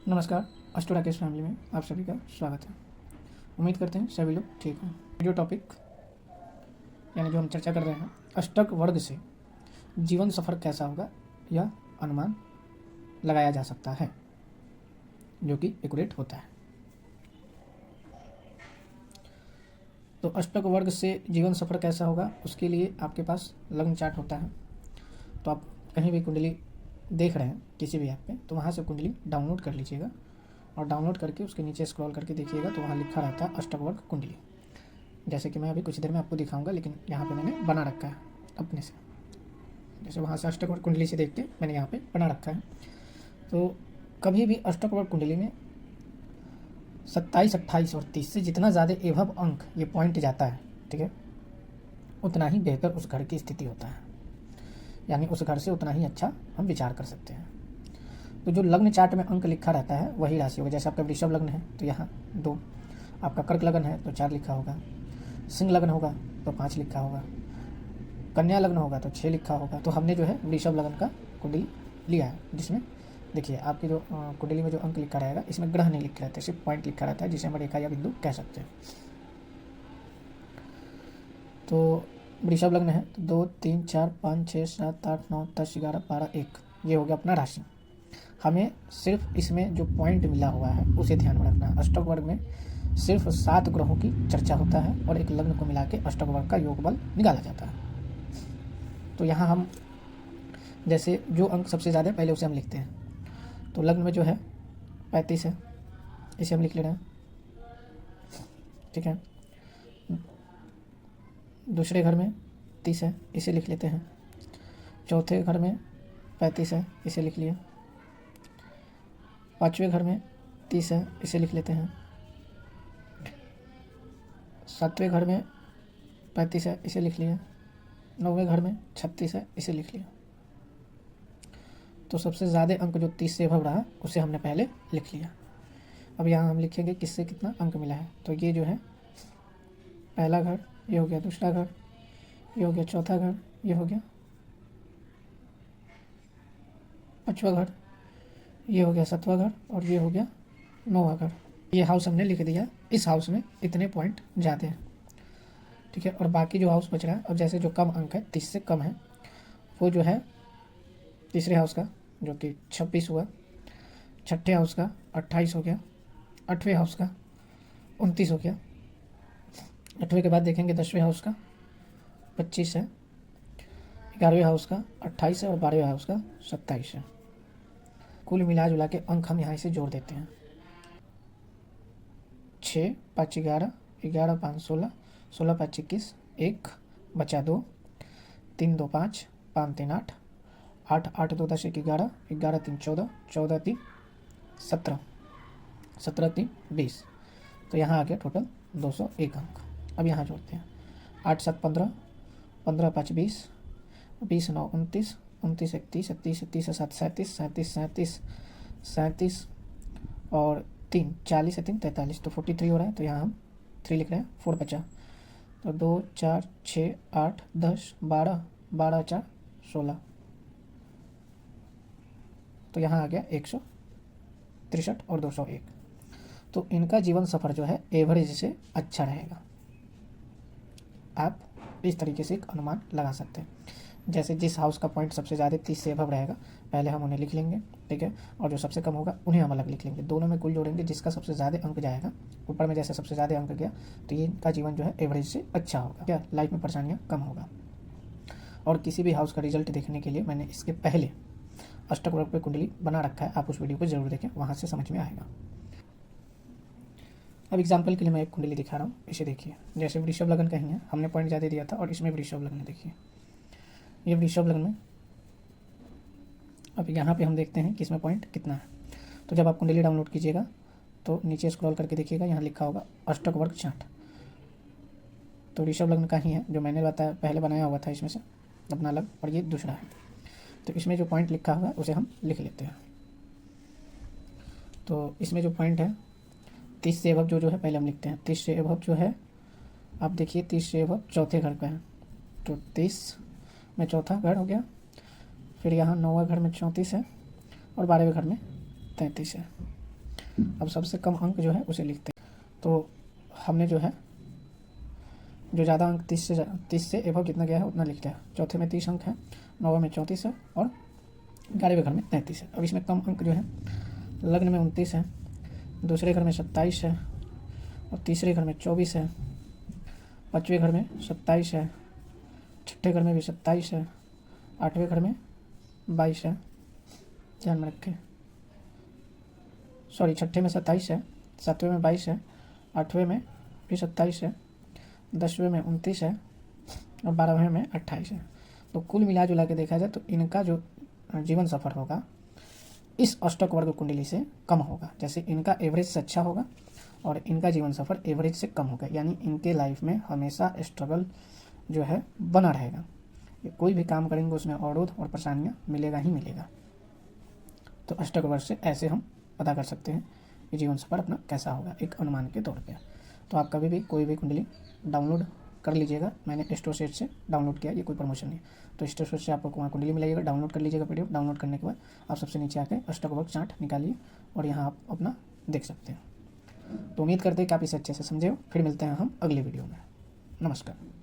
नमस्कार। अष्टो राकेश फैमिली में आप सभी का स्वागत है। उम्मीद करते हैं सभी लोग ठीक हैं। वीडियो टॉपिक यानी जो हम चर्चा कर रहे हैं, अष्टक वर्ग से जीवन सफ़र कैसा होगा यह अनुमान लगाया जा सकता है, जो कि एक्यूरेट होता है। तो अष्टक वर्ग से जीवन सफ़र कैसा होगा, उसके लिए आपके पास लग्न चार्ट होता है। तो आप कहीं भी कुंडली देख रहे हैं किसी भी ऐप पे, तो वहाँ से कुंडली डाउनलोड कर लीजिएगा और डाउनलोड करके उसके नीचे स्क्रॉल करके देखिएगा तो वहाँ लिखा रहता है अष्टक वर्ग कुंडली। जैसे कि मैं अभी कुछ देर में आपको दिखाऊंगा, लेकिन यहाँ पे मैंने बना रखा है अपने से। जैसे वहाँ से अष्टक वर्ग कुंडली से देख के मैंने यहाँ पे बना रखा है। तो कभी भी अष्टक वर्ग कुंडली में 27, 28 और 30 से जितना ज़्यादा एभव अंक ये पॉइंट जाता है, ठीक है, उतना ही बेहतर उस घर की स्थिति होता है, यानी उस घर से उतना ही अच्छा हम विचार कर सकते हैं। तो जो लग्न चार्ट में अंक लिखा रहता है वही राशि होगा। जैसे आपका वृषभ लग्न है तो यहाँ 2, आपका कर्क लग्न है तो 4 लिखा होगा, सिंह लग्न होगा तो 5 लिखा होगा, कन्या लग्न होगा तो 6 लिखा होगा। तो हमने जो है वृषभ लग्न का कुंडली लिया है, जिसमें देखिए आपकी जो कुंडली में जो अंक लिखा रहेगा, इसमें ग्रह नहीं लिखे रहते, सिर्फ पॉइंट लिखा रहता है, जिसे हम रेखा या बिंदु कह सकते हैं। तो वृषभ लग्न है तो 2, 3, 4, 5, 6, 7, 8, 9, 10, 11, 12, 1 ये हो गया अपना राशि। हमें सिर्फ इसमें जो पॉइंट मिला हुआ है उसे ध्यान में रखना है। अष्टक वर्ग में सिर्फ 7 ग्रहों की चर्चा होता है और एक लग्न को मिला के अष्टक वर्ग का योग बल निकाला जाता है। तो यहाँ हम जैसे जो अंक सबसे ज़्यादा है पहले उसे हम लिखते हैं। तो लग्न में जो है 35 है, इसे हम लिख ले रहे हैं, ठीक है। दूसरे घर में 30 है, इसे लिख लेते हैं। चौथे घर में 35 है, इसे लिख लिया। पाँचवें घर में 30 है, इसे लिख लेते हैं। सातवें घर में 35 है, इसे लिख लिया। नौवें घर में 36 है, इसे लिख लिया। तो सबसे ज़्यादा अंक जो 30 से अभव रहा उसे हमने पहले लिख लिया। अब यहाँ हम लिखेंगे किससे कितना अंक मिला है। तो ये जो है पहला घर, ये हो गया दूसरा घर, ये हो गया चौथा घर, ये हो गया पाँचवा घर, ये हो गया 7वां घर और ये हो गया 9वां घर। ये हाउस हमने लिख दिया, इस हाउस में इतने पॉइंट जाते हैं, ठीक है। और बाकी जो हाउस बच रहा है, अब जैसे जो कम अंक है 30 से कम है, वो जो है तीसरे हाउस का जो कि 26 हुआ, छठे हाउस का 28 हो गया, 8वें हाउस का 29 हो गया, 8वें के बाद देखेंगे 10वें हाउस का 25 है, 11वें हाउस का 28 है और 12वें हाउस का 27 है। कुल मिला जुला के अंक हम यहाँ से जोड़ देते हैं। 6, 5, 11, 11, 5, 16, 16, 5, 21, 1 बचा 2, 3, 2, 5, 5, 3, 8, 8, 8, 2, 10, 1, 11, 11, 3, 14, 14, 3, 17, 17, 3, 20। तो यहाँ आ गया टोटल 201 अंक। अब यहाँ जोड़ते हैं। 8, 7, 15, 15, 5, 20, 20, 9, 29, 29, 31, 31, 31, 7, 37, 37, 37, 37 और 3, 40 3, 43, तो 43 हो रहा है। तो यहाँ हम 3 लिख रहे हैं, 4 बचा। तो 2, 4, 6, 8, 10, 12, 12, 4, 16। तो यहाँ आ गया 163 और 201। तो इनका जीवन सफ़र जो है एवरेज से अच्छा रहेगा। आप इस तरीके से एक अनुमान लगा सकते हैं। जैसे जिस हाउस का पॉइंट सबसे ज़्यादा 30 से अभव रहेगा, पहले हम उन्हें लिख लेंगे, ठीक है, और जो सबसे कम होगा उन्हें हम अलग लिख लेंगे। दोनों में कुल जोड़ेंगे, जिसका सबसे ज़्यादा अंक जाएगा ऊपर में, जैसे सबसे ज़्यादा अंक गया तो ये इनका जीवन जो है एवरेज से अच्छा होगा, क्या लाइफ में परेशानियाँ कम होगा। और किसी भी हाउस का रिजल्ट देखने के लिए मैंने इसके पहले अष्टक वर्ग पे कुंडली बना रखा है, आप उस वीडियो को जरूर देखें, वहाँ से समझ में आएगा। अब एग्जाम्पल के लिए मैं एक कुंडली दिखा रहा हूँ, इसे देखिए। जैसे वृषभ लगन कहीं है, हमने पॉइंट ज़्यादा दिया था और इसमें वृषभ लगन देखिए, ये वृषभ लगन में अब यहाँ पे हम देखते हैं कि इसमें पॉइंट कितना है। तो जब आप कुंडली डाउनलोड कीजिएगा तो नीचे स्क्रॉल करके देखिएगा, यहाँ लिखा होगा अष्टक वर्ग चार्ट। तो वृषभ लग्न का ही है, जो मैंने बताया पहले बनाया हुआ था इसमें से अपना अलग, और ये दूसरा है। तो इसमें जो पॉइंट लिखा हुआ है उसे हम लिख लेते हैं। तो इसमें जो पॉइंट है 30 से अभव जो है पहले हम लिखते हैं। 30 से अभव जो है, आप देखिए 30 से अभव चौथे घर का है, तो 30 में चौथा घर हो गया। फिर यहाँ 9वें घर में 34 है और 12वें घर में 33 है। अब सबसे कम अंक जो है उसे लिखते हैं। तो हमने जो है जो ज़्यादा अंक 30 से एबव जितना गया है उतना लिख लिया। चौथे में 30 अंक है, 9वें में 34 है और 11वें घर में 33 है। अब इसमें कम अंक जो है लग्न में 29 है, दूसरे घर में 27 है और तीसरे घर में 24 है, 5वें घर में 27 है, छठे घर में भी 27 है, 8वें घर में 22 है, ध्यान में रखें। सॉरी, छठे में 27 है, 7वें में 22 है, 8वें में भी 27 है, 10वें में 29 है और 12वें में 28 है। तो कुल मिला जुला के देखा जाए तो इनका जो जीवन सफ़र होगा इस अष्टक वर्ग कुंडली से कम होगा। जैसे इनका एवरेज से अच्छा होगा और इनका जीवन सफ़र एवरेज से कम होगा, यानी इनके लाइफ में हमेशा स्ट्रगल जो है बना रहेगा। कोई भी काम करेंगे उसमें अवरोध और परेशानियाँ मिलेगा ही मिलेगा। तो अष्टक वर्ग से ऐसे हम पता कर सकते हैं कि जीवन सफ़र अपना कैसा होगा एक अनुमान के तौर पे। तो आप कभी भी कोई भी कुंडली डाउनलोड कर लीजिएगा। मैंने स्टोरसेट से डाउनलोड किया, ये कोई प्रमोशन नहीं। तो स्टोरसेट से आपको वहाँ कुंडली मिलेगा, डाउनलोड कर लीजिएगा पीडीएफ। डाउनलोड करने के बाद आप सबसे नीचे आके अष्टक वर्ग चार्ट निकालिए और यहाँ आप अपना देख सकते हैं। तो उम्मीद करते हैं कि आप इसे अच्छे से समझे हो। फिर मिलते हैं हम अगले वीडियो में। नमस्कार।